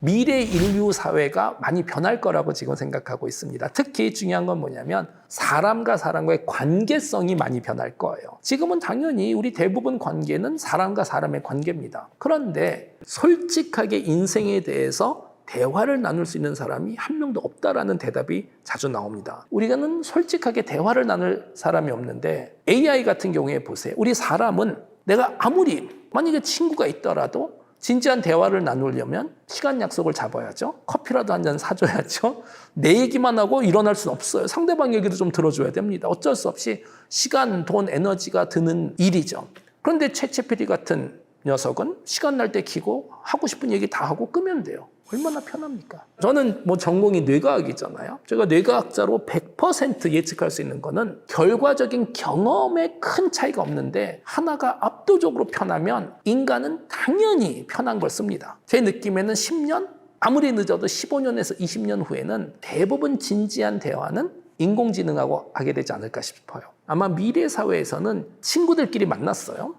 미래 인류 사회가 많이 변할 거라고 지금 생각하고 있습니다. 특히 중요한 건 뭐냐면 사람과 사람과의 관계성이 많이 변할 거예요. 지금은 당연히 우리 대부분 관계는 사람과 사람의 관계입니다. 그런데 솔직하게 인생에 대해서 대화를 나눌 수 있는 사람이 한 명도 없다라는 대답이 자주 나옵니다. 우리가는 솔직하게 대화를 나눌 사람이 없는데 AI 같은 경우에 보세요. 우리 사람은 내가 아무리 만약에 친구가 있더라도 진지한 대화를 나누려면 시간 약속을 잡아야죠. 커피라도 한 잔 사줘야죠. 내 얘기만 하고 일어날 수는 없어요. 상대방 얘기도 좀 들어줘야 됩니다. 어쩔 수 없이 시간, 돈, 에너지가 드는 일이죠. 그런데 챗GPT 같은 녀석은 시간 날 때 키고 하고 싶은 얘기 다 하고 끄면 돼요. 얼마나 편합니까? 저는 전공이 뇌과학이잖아요. 제가 뇌과학자로 100% 예측할 수 있는 거는 결과적인 경험에 큰 차이가 없는데 하나가 압도적으로 편하면 인간은 당연히 편한 걸 씁니다. 제 느낌에는 10년? 아무리 늦어도 15년에서 20년 후에는 대부분 진지한 대화는 인공지능하고 하게 되지 않을까 싶어요. 아마 미래 사회에서는 친구들끼리 만났어요.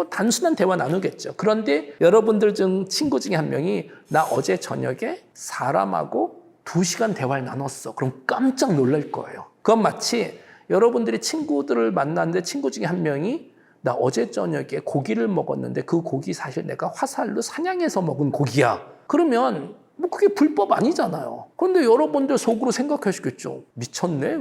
단순한 대화 나누겠죠. 그런데 여러분들 중 친구 중에 한 명이 나 어제 저녁에 사람하고 2시간 대화를 나눴어. 그럼 깜짝 놀랄 거예요. 그건 마치 여러분들이 친구들을 만났는데 친구 중에 한 명이 나 어제 저녁에 고기를 먹었는데 그 고기 사실 내가 화살로 사냥해서 먹은 고기야. 그러면 그게 불법 아니잖아요. 그런데 여러분들 속으로 생각하시겠죠. 미쳤네?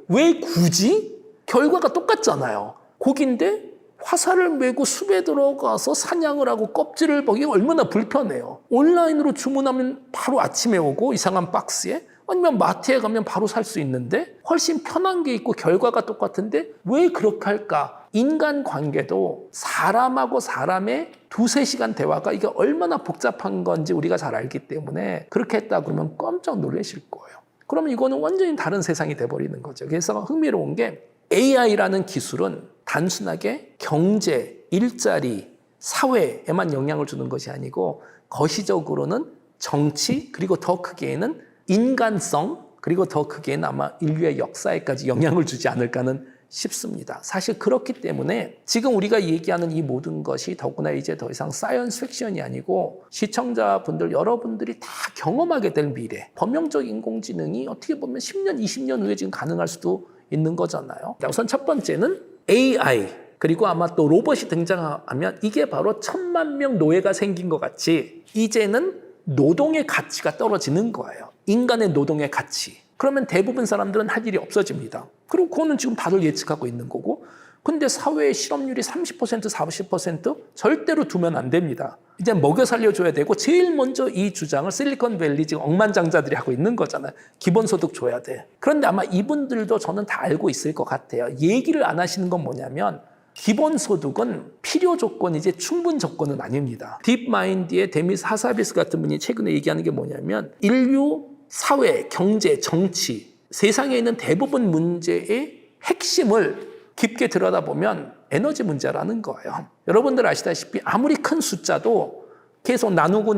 왜 굳이? 결과가 똑같잖아요. 고기인데 화살을 메고 숲에 들어가서 사냥을 하고 껍질을 먹기가 얼마나 불편해요. 온라인으로 주문하면 바로 아침에 오고 이상한 박스에 아니면 마트에 가면 바로 살 수 있는데 훨씬 편한 게 있고 결과가 똑같은데 왜 그렇게 할까? 인간관계도 사람하고 사람의 2-3시간 대화가 이게 얼마나 복잡한 건지 우리가 잘 알기 때문에 그렇게 했다 그러면 깜짝 놀라실 거예요. 그러면 이거는 완전히 다른 세상이 돼버리는 거죠. 그래서 흥미로운 게 AI라는 기술은 단순하게 경제, 일자리, 사회에만 영향을 주는 것이 아니고 거시적으로는 정치, 그리고 더 크게는 인간성, 그리고 더 크게는 아마 인류의 역사에까지 영향을 주지 않을까는 싶습니다. 사실 그렇기 때문에 지금 우리가 얘기하는 이 모든 것이 더구나 이제 더 이상 사이언스 픽션이 아니고 시청자분들, 여러분들이 다 경험하게 될 미래, 범용적 인공지능이 어떻게 보면 10년, 20년 후에 지금 가능할 수도 있는 거잖아요. 우선 첫 번째는 AI, 그리고 아마 또 로봇이 등장하면 이게 바로 1000만 명 노예가 생긴 것 같이 이제는 노동의 가치가 떨어지는 거예요. 인간의 노동의 가치. 그러면 대부분 사람들은 할 일이 없어집니다. 그리고 그거는 지금 다들 예측하고 있는 거고. 근데 사회의 실업률이 30%, 40% 절대로 두면 안 됩니다. 이제 먹여 살려줘야 되고 제일 먼저 이 주장을 실리콘밸리 지금 억만장자들이 하고 있는 거잖아요. 기본소득 줘야 돼. 그런데 아마 이분들도 저는 다 알고 있을 것 같아요. 얘기를 안 하시는 건 뭐냐면 기본소득은 필요 조건이지 충분 조건은 아닙니다. 딥마인드의 데미스 하사비스 같은 분이 최근에 얘기하는 게 뭐냐면 인류, 사회, 경제, 정치, 세상에 있는 대부분 문제의 핵심을 깊게 들여다보면 에너지 문제라는 거예요. 여러분들 아시다시피 아무리 큰 숫자도 계속 나누고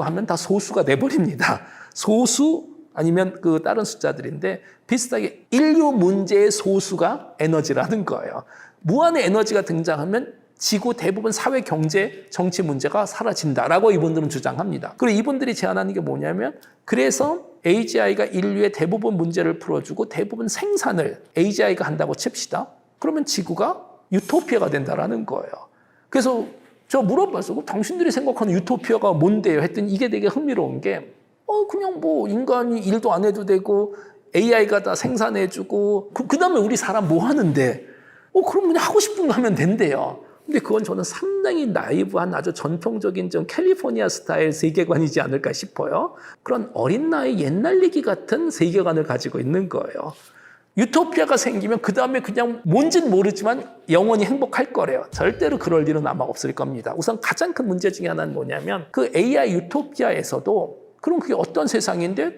하면 다 소수가 돼버립니다. 소수 아니면 그 다른 숫자들인데 비슷하게 인류 문제의 소수가 에너지라는 거예요. 무한의 에너지가 등장하면 지구 대부분 사회, 경제, 정치 문제가 사라진다라고 이분들은 주장합니다. 그리고 이분들이 제안하는 게 뭐냐면 그래서 AGI가 인류의 대부분 문제를 풀어주고 대부분 생산을 AGI가 한다고 칩시다. 그러면 지구가 유토피아가 된다라는 거예요. 그래서 제가 물어봤어요. 당신들이 생각하는 유토피아가 뭔데요? 했더니 이게 되게 흥미로운 게 그냥 인간이 일도 안 해도 되고 AI가 다 생산해주고 그 다음에 우리 사람 뭐 하는데 그럼 그냥 하고 싶은 거 하면 된대요. 근데 그건 저는 상당히 나이브한 아주 전통적인 좀 캘리포니아 스타일 세계관이지 않을까 싶어요. 그런 어린 나이 옛날 얘기 같은 세계관을 가지고 있는 거예요. 유토피아가 생기면 그 다음에 그냥 뭔진 모르지만 영원히 행복할 거래요. 절대로 그럴 일은 아마 없을 겁니다. 우선 가장 큰 문제 중에 하나는 뭐냐면 그 AI 유토피아에서도 그럼 그게 어떤 세상인데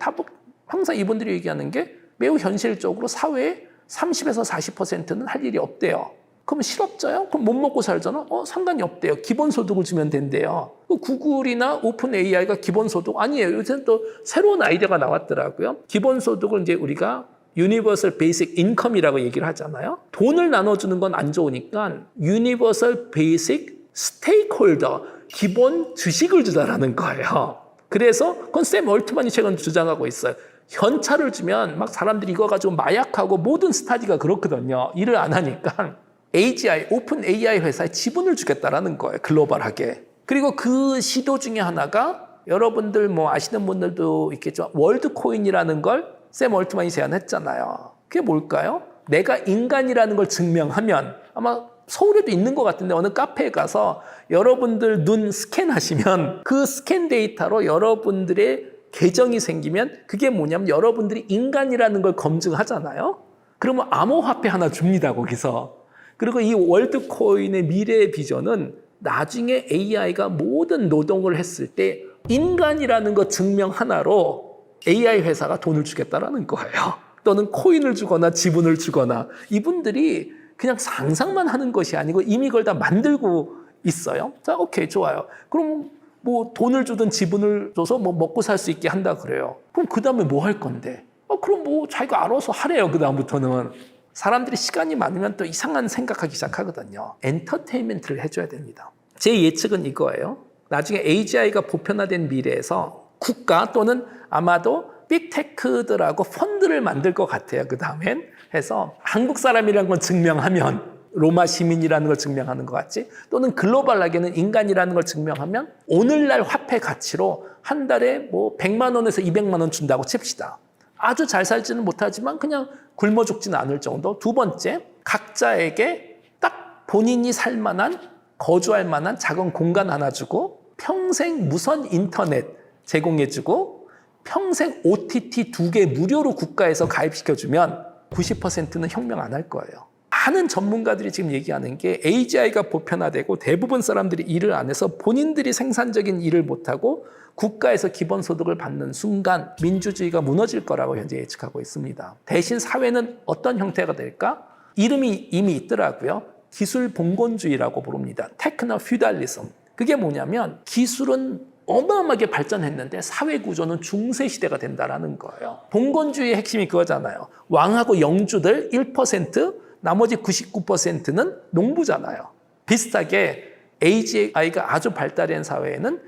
항상 이분들이 얘기하는 게 매우 현실적으로 사회의 30에서 40%는 할 일이 없대요. 그러면 실업자요? 그럼 못 먹고 살잖아? 상관이 없대요. 기본소득을 주면 된대요. 구글이나 오픈 AI가 기본소득 아니에요. 요새는 또 새로운 아이디어가 나왔더라고요. 기본소득을 이제 우리가 Universal Basic Income이라고 얘기를 하잖아요. 돈을 나눠주는 건 안 좋으니까 Universal Basic Stakeholder, 기본 주식을 주자라는 거예요. 그래서 그건 샘 올트만이 최근 주장하고 있어요. 현찰을 주면 막 사람들이 이거 가지고 마약하고 모든 스타디가 그렇거든요. 일을 안 하니까 AGI, 오픈 AI 회사에 지분을 주겠다라는 거예요. 글로벌하게. 그리고 그 시도 중에 하나가 여러분들 뭐 아시는 분들도 있겠죠. 월드코인이라는 걸 샘 올트만이 제안했잖아요. 그게 뭘까요? 내가 인간이라는 걸 증명하면 아마 서울에도 있는 것 같은데 어느 카페에 가서 여러분들 눈 스캔하시면 그 스캔 데이터로 여러분들의 계정이 생기면 그게 뭐냐면 여러분들이 인간이라는 걸 검증하잖아요. 그러면 암호화폐 하나 줍니다, 거기서. 그리고 이 월드코인의 미래의 비전은 나중에 AI가 모든 노동을 했을 때 인간이라는 거 증명 하나로 AI 회사가 돈을 주겠다라는 거예요. 또는 코인을 주거나 지분을 주거나 이분들이 그냥 상상만 하는 것이 아니고 이미 그걸 다 만들고 있어요. 자, 오케이, 좋아요. 그럼 뭐 돈을 주든 지분을 줘서 뭐 먹고 살 수 있게 한다 그래요. 그럼 그 다음에 뭐 할 건데? 그럼 뭐 자기가 알아서 하래요, 그 다음부터는. 사람들이 시간이 많으면 또 이상한 생각하기 시작하거든요. 엔터테인먼트를 해줘야 됩니다. 제 예측은 이거예요. 나중에 AGI가 보편화된 미래에서 국가 또는 아마도 빅테크들하고 펀드를 만들 것 같아요. 그 다음엔 해서 한국 사람이라는 걸 증명하면 로마 시민이라는 걸 증명하는 것 같지? 또는 글로벌하게는 인간이라는 걸 증명하면 오늘날 화폐 가치로 한 달에 뭐 100만 원에서 200만 원 준다고 칩시다. 아주 잘 살지는 못하지만 그냥 굶어 죽지는 않을 정도. 두 번째, 각자에게 딱 본인이 살 만한, 거주할 만한 작은 공간 하나 주고 평생 무선 인터넷 제공해주고 평생 OTT 2개 무료로 국가에서 가입시켜주면 90%는 혁명 안 할 거예요. 많은 전문가들이 지금 얘기하는 게 AGI가 보편화되고 대부분 사람들이 일을 안 해서 본인들이 생산적인 일을 못하고 국가에서 기본소득을 받는 순간 민주주의가 무너질 거라고 현재 예측하고 있습니다. 대신 사회는 어떤 형태가 될까? 이름이 이미 있더라고요. 기술 봉건주의라고 부릅니다. 테크노 퓨달리즘. 그게 뭐냐면 기술은 어마어마하게 발전했는데 사회 구조는 중세 시대가 된다라는 거예요. 봉건주의의 핵심이 그거잖아요. 왕하고 영주들 1%, 나머지 99%는 농부잖아요. 비슷하게 AGI가 아주 발달한 사회에는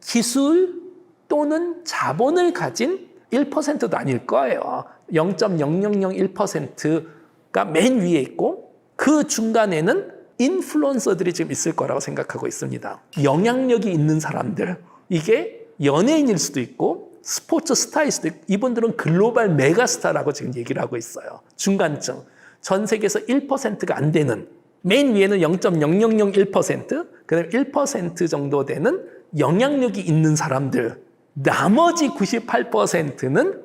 기술 또는 자본을 가진 1%도 아닐 거예요. 0.0001%가 맨 위에 있고 그 중간에는 인플루언서들이 지금 있을 거라고 생각하고 있습니다. 영향력이 있는 사람들. 이게 연예인일 수도 있고 스포츠 스타일 수도 있고 이분들은 글로벌 메가스타라고 지금 얘기를 하고 있어요. 중간층. 전 세계에서 1%가 안 되는 맨 위에는 0.0001% 그다음에 1% 정도 되는 영향력이 있는 사람들 나머지 98%는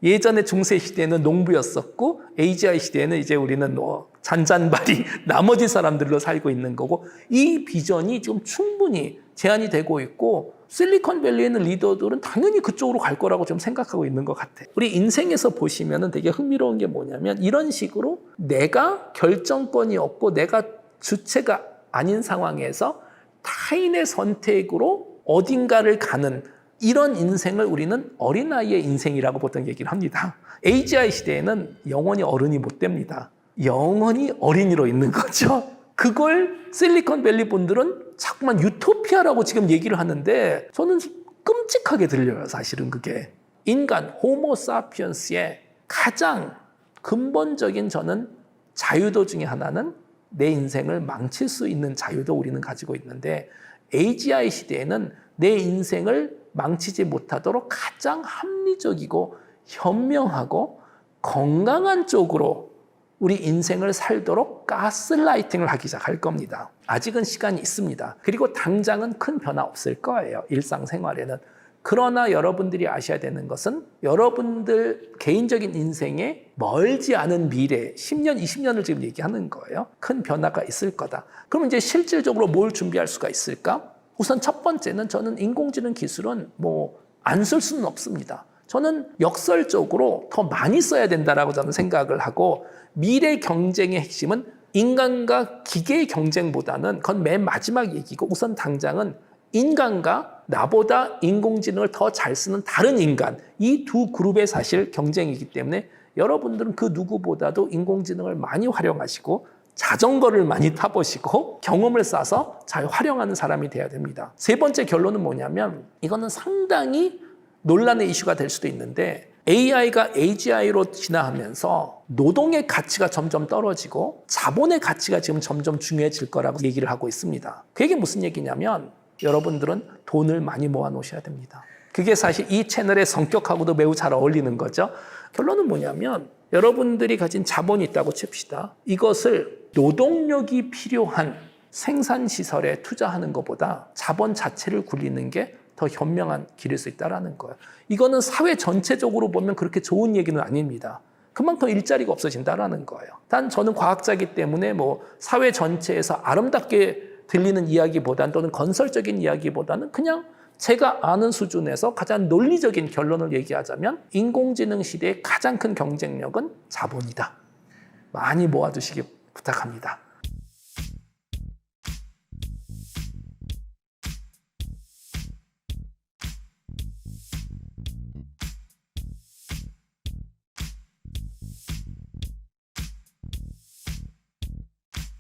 예전에 중세 시대에는 농부였었고 AGI 시대에는 이제 우리는 잔잔바리 나머지 사람들로 살고 있는 거고 이 비전이 지금 충분히 제한이 되고 있고 실리콘밸리에 있는 리더들은 당연히 그쪽으로 갈 거라고 좀 생각하고 있는 것 같아요. 우리 인생에서 보시면 되게 흥미로운 게 뭐냐면 이런 식으로 내가 결정권이 없고 내가 주체가 아닌 상황에서 타인의 선택으로 어딘가를 가는 이런 인생을 우리는 어린아이의 인생이라고 보통 얘기를 합니다. AGI 시대에는 영원히 어른이 못 됩니다. 영원히 어린이로 있는 거죠. 그걸 실리콘밸리 분들은 자꾸만 유토피아라고 지금 얘기를 하는데 저는 끔찍하게 들려요, 사실은 그게. 인간, 호모사피언스의 가장 근본적인 저는 자유도 중에 하나는 내 인생을 망칠 수 있는 자유도 우리는 가지고 있는데 AGI 시대에는 내 인생을 망치지 못하도록 가장 합리적이고 현명하고 건강한 쪽으로 우리 인생을 살도록 가스라이팅을 하기 시작할 겁니다. 아직은 시간이 있습니다. 그리고 당장은 큰 변화 없을 거예요. 일상생활에는. 그러나 여러분들이 아셔야 되는 것은 여러분들 개인적인 인생에 멀지 않은 미래, 10년, 20년을 지금 얘기하는 거예요. 큰 변화가 있을 거다. 그럼 이제 실질적으로 뭘 준비할 수가 있을까? 우선 첫 번째는 저는 인공지능 기술은 안 쓸 수는 없습니다. 저는 역설적으로 더 많이 써야 된다라고 저는 생각을 하고 미래 경쟁의 핵심은 인간과 기계의 경쟁보다는 그건 맨 마지막 얘기고 우선 당장은 인간과 나보다 인공지능을 더 잘 쓰는 다른 인간 이 두 그룹의 사실 경쟁이기 때문에 여러분들은 그 누구보다도 인공지능을 많이 활용하시고 자전거를 많이 타보시고 경험을 쌓아서 잘 활용하는 사람이 돼야 됩니다. 세 번째 결론은 뭐냐면 이거는 상당히 논란의 이슈가 될 수도 있는데 AI가 AGI로 진화하면서 노동의 가치가 점점 떨어지고 자본의 가치가 지금 점점 중요해질 거라고 얘기를 하고 있습니다. 그게 무슨 얘기냐면 여러분들은 돈을 많이 모아 놓으셔야 됩니다. 그게 사실 이 채널의 성격하고도 매우 잘 어울리는 거죠. 결론은 뭐냐면 여러분들이 가진 자본이 있다고 칩시다. 이것을 노동력이 필요한 생산시설에 투자하는 것보다 자본 자체를 굴리는 게 더 현명한 길일 수 있다는 거예요. 이거는 사회 전체적으로 보면 그렇게 좋은 얘기는 아닙니다. 그만큼 일자리가 없어진다는 거예요. 단 저는 과학자이기 때문에 뭐 사회 전체에서 아름답게 들리는 이야기보다는 또는 건설적인 이야기보다는 그냥 제가 아는 수준에서 가장 논리적인 결론을 얘기하자면 인공지능 시대의 가장 큰 경쟁력은 자본이다. 많이 모아두시기 부탁합니다.